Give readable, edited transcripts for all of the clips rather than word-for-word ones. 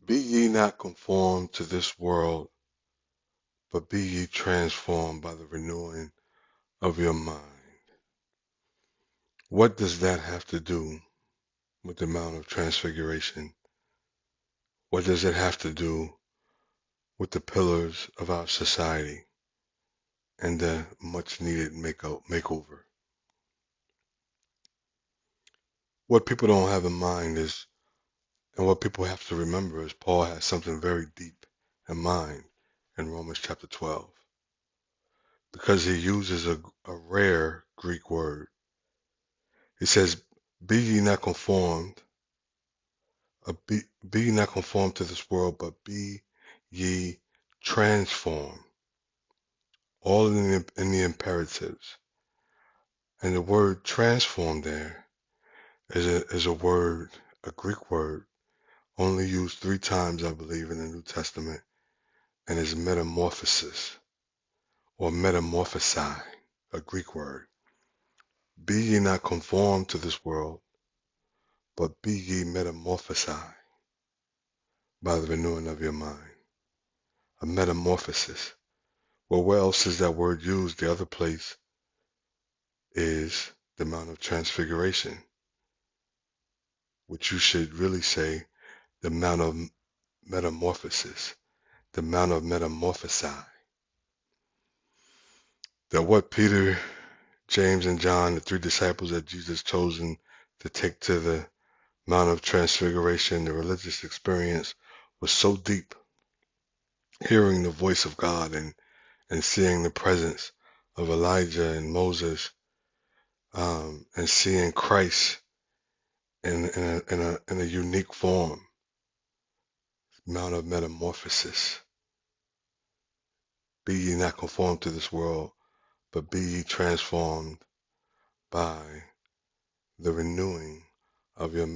Be ye not conformed to this world, but be ye transformed by the renewing of your mind. What does that have to do with the Mount of Transfiguration? What does it have to do with the pillars of our society and the much needed makeover? What people don't have in mind is, and what people have to remember is Paul has something very deep in mind in Romans chapter 12, because he uses a rare Greek word. He says, be ye not conformed, be ye not conformed to this world, but be ye transformed. All in the imperatives. And the word transform there is a word, a Greek word, only used 3 times, I believe, in the New Testament, and is metamorphosis or metamorphosai, a Greek word. Be ye not conformed to this world, but be ye metamorphosai by the renewing of your mind. A metamorphosis. Well, where else is that word used? The other place is the Mount of Transfiguration, which you should really say the Mount of Metamorphosis, the Mount of Metamorphosi. That what Peter, James, and John, the 3 disciples that Jesus chosen to take to the Mount of Transfiguration, the religious experience, was so deep, hearing the voice of God and seeing the presence of Elijah and Moses, and seeing Christ in a unique form, Mount of Metamorphosis. Be ye not conformed to this world, but be ye transformed by the renewing of your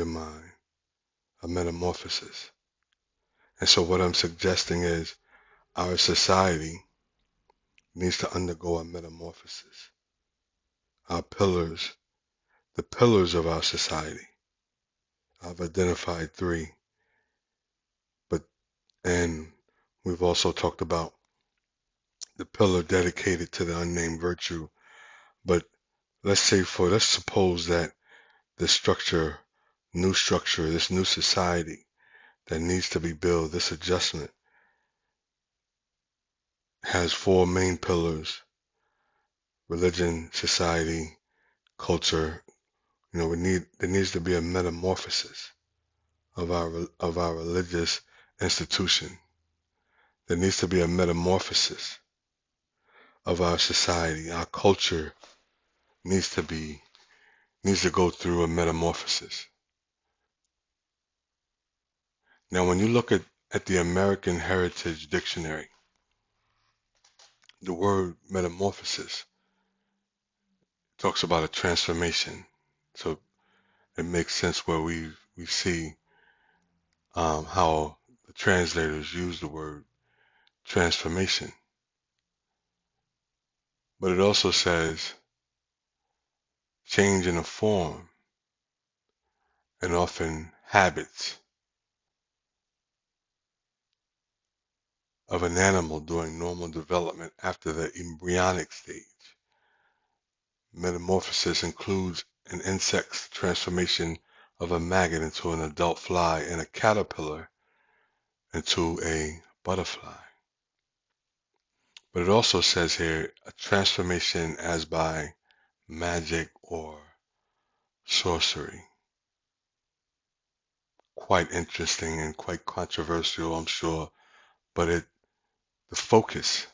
mind, a metamorphosis. And so what I'm suggesting is our society needs to undergo a metamorphosis. Our pillars, the pillars of our society. I've identified 3, and we've also talked about the pillar dedicated to the unnamed virtue. But let's suppose that this new structure, this new society that needs to be built, this adjustment, has 4 main pillars: religion, society, culture. There needs to be a metamorphosis of our religious institution. There needs to be a metamorphosis of our society. Our culture needs to go through a metamorphosis. Now, when you look at the American Heritage Dictionary, the word metamorphosis talks about a transformation. So it makes sense where we see how the translators use the word transformation. But it also says change in a form and often habits of an animal during normal development after the embryonic stage. Metamorphosis includes an insect's transformation of a maggot into an adult fly and a caterpillar into a butterfly. But it also says here a transformation as by magic or sorcery. Quite interesting and quite controversial, I'm sure, but the focus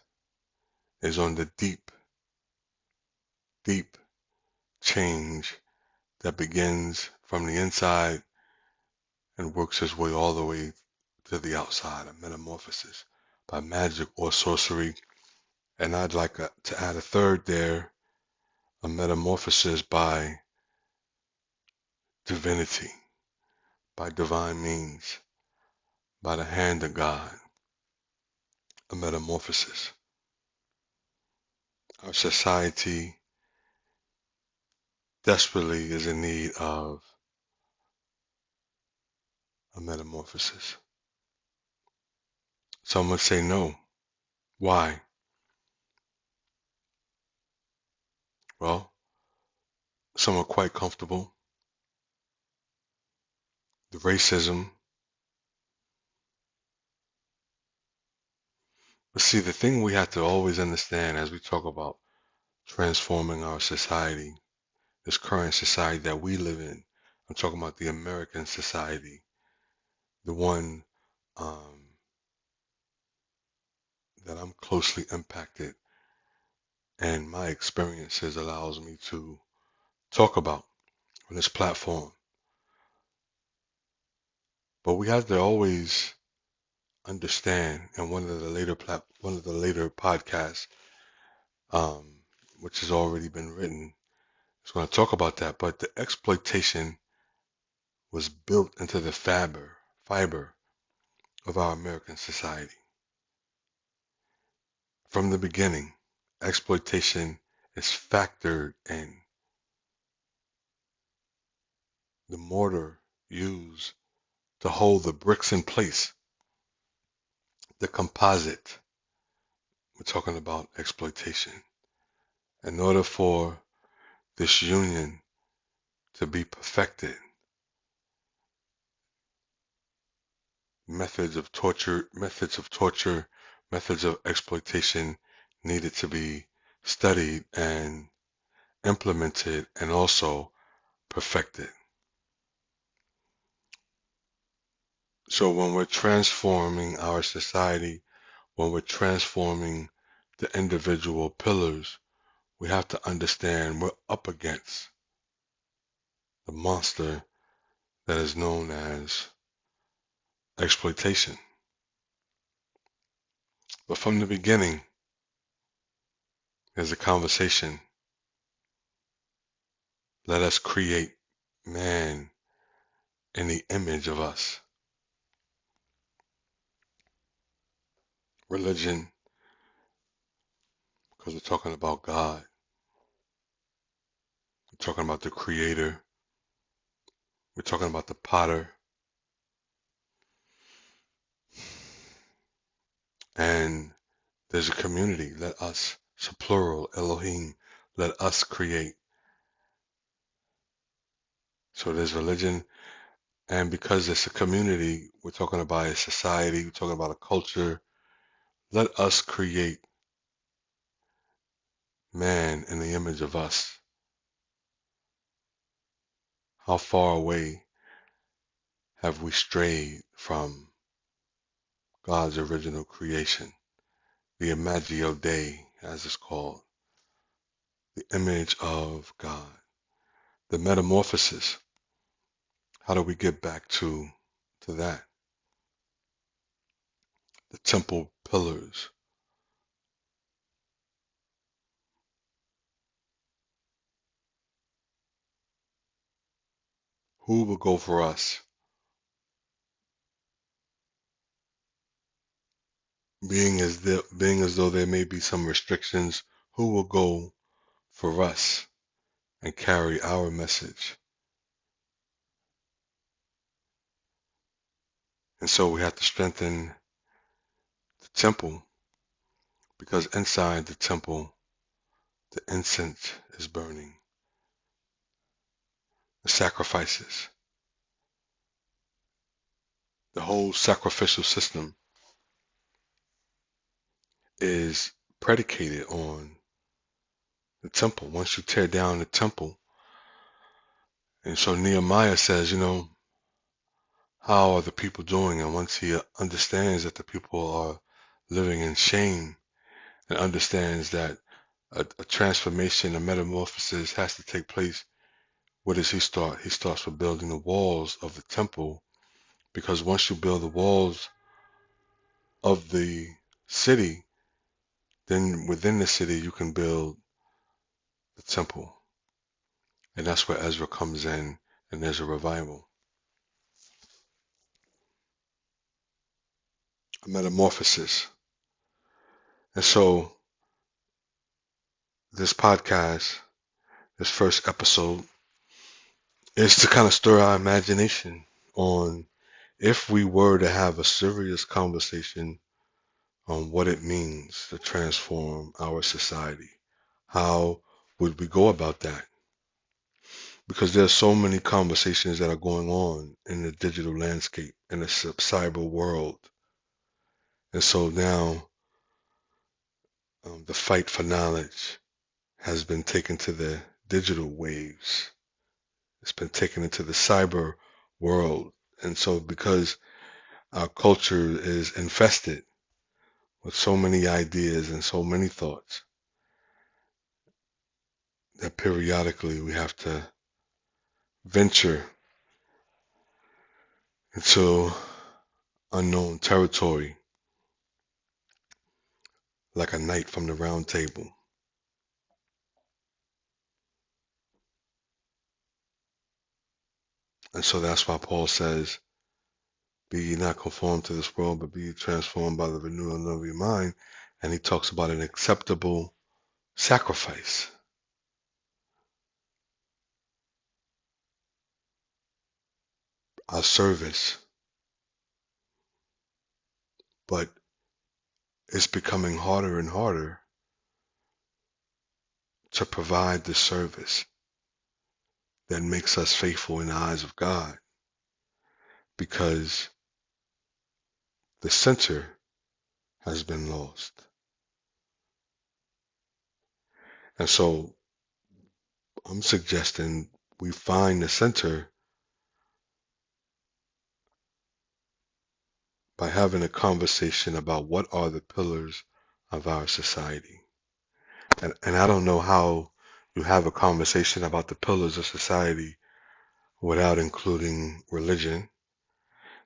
is on the deep, deep change that begins from the inside and works its way all the way to the outside, a metamorphosis by magic or sorcery. And I'd like to add a third there, a metamorphosis by divinity, by divine means, by the hand of God, a metamorphosis. Our society desperately is in need of a metamorphosis. Some would say no. Why? Well, some are quite comfortable. The racism. But see, the thing we have to always understand as we talk about transforming our society, this current society that we live in, I'm talking about the American society, the one um, that I'm closely impacted and my experiences allows me to talk about on this platform. But we have to always understand, and one of the later podcasts, um, which has already been written, is going to talk about that. But the exploitation was built into the fiber of our American society from the beginning. Exploitation is factored in. The mortar used to hold the bricks in place, the composite. We're talking about exploitation. In order for this union to be perfected, methods of exploitation needed to be studied and implemented and also perfected. So when we're transforming our society, when we're transforming the individual pillars, we have to understand we're up against the monster that is known as exploitation. But from the beginning, there's a conversation. Let us create man in the image of us. Religion, because we're talking about God, we're talking about the creator, we're talking about the potter, and there's a community. Let us, it's a plural, Elohim, let us create. So there's religion, and because it's a community, we're talking about a society, we're talking about a culture. Let us create man in the image of us. How far away have we strayed from God's original creation? The Imago Dei, as it's called, the image of God, the metamorphosis. How do we get back to that? The temple pillars. Who will go for us? Being as though there may be some restrictions, who will go for us and carry our message? And so we have to strengthen the temple because inside the temple, the incense is burning, the sacrifices, the whole sacrificial system is predicated on the temple. Once you tear down the temple, and so Nehemiah says, how are the people doing? And once he understands that the people are living in shame and understands that a transformation, a metamorphosis has to take place, what does he start? He starts with building the walls of the temple, because once you build the walls of the city, then within the city you can build the temple. And that's where Ezra comes in and there's a revival, a metamorphosis. And so this podcast, this first episode, is to kind of stir our imagination on if we were to have a serious conversation on what it means to transform our society. How would we go about that? Because there's so many conversations that are going on in the digital landscape, in the cyber world. And so now the fight for knowledge has been taken to the digital waves. It's been taken into the cyber world. And so because our culture is infested with so many ideas and so many thoughts, that periodically we have to venture into unknown territory like a knight from the round table. And so that's why Paul says, be ye not conformed to this world, but be ye transformed by the renewal of your mind. And he talks about an acceptable sacrifice. Our service. But it's becoming harder and harder to provide the service that makes us faithful in the eyes of God, because the center has been lost. And so I'm suggesting we find the center by having a conversation about what are the pillars of our society. And I don't know how you have a conversation about the pillars of society without including religion.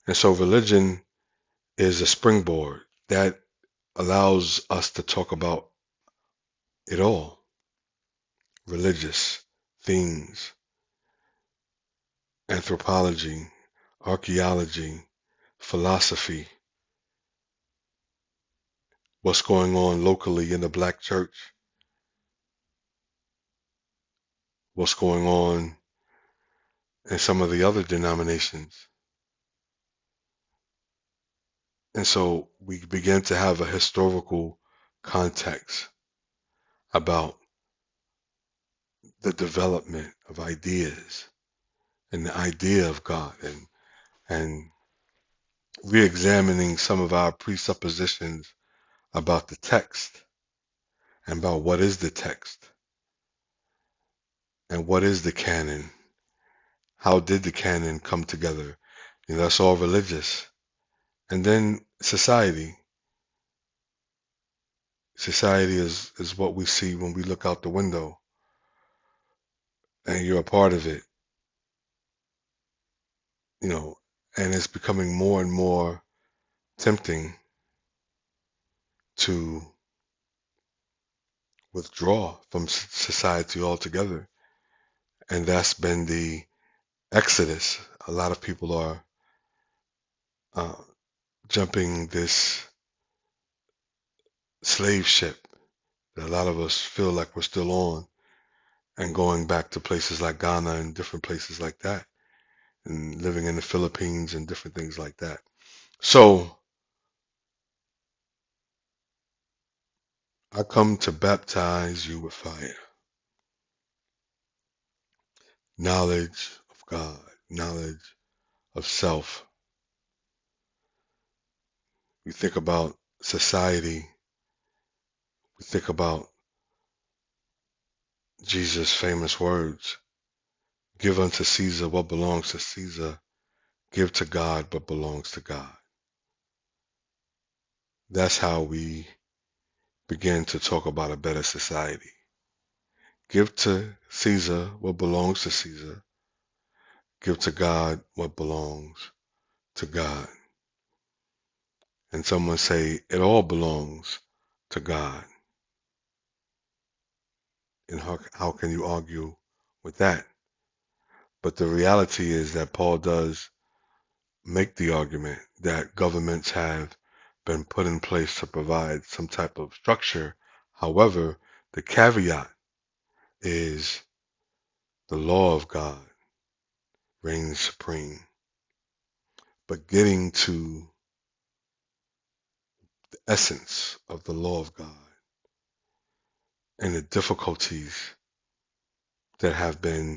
And so religion is a springboard that allows us to talk about it all. Religious themes, anthropology, archaeology, philosophy, what's going on locally in the black church, what's going on in some of the other denominations. And so we begin to have a historical context about the development of ideas and the idea of God, and re-examining some of our presuppositions about the text and about what is the text and what is the canon. How did the canon come together? You know, that's all religious. And then society. Society is what we see when we look out the window and you're a part of it, you know, and it's becoming more and more tempting to withdraw from society altogether. And that's been the exodus. A lot of people are uh, jumping this slave ship that a lot of us feel like we're still on, and going back to places like Ghana and different places like that, and living in the Philippines and different things like that. So I come to baptize you with fire, knowledge of God, knowledge of self. We think about society, we think about Jesus' famous words, give unto Caesar what belongs to Caesar, give to God what belongs to God. That's how we begin to talk about a better society. Give to Caesar what belongs to Caesar, give to God what belongs to God. And someone say, it all belongs to God. And how can you argue with that? But the reality is that Paul does make the argument that governments have been put in place to provide some type of structure. However, the caveat is the law of God reigns supreme. But getting to the essence of the law of God and the difficulties that have been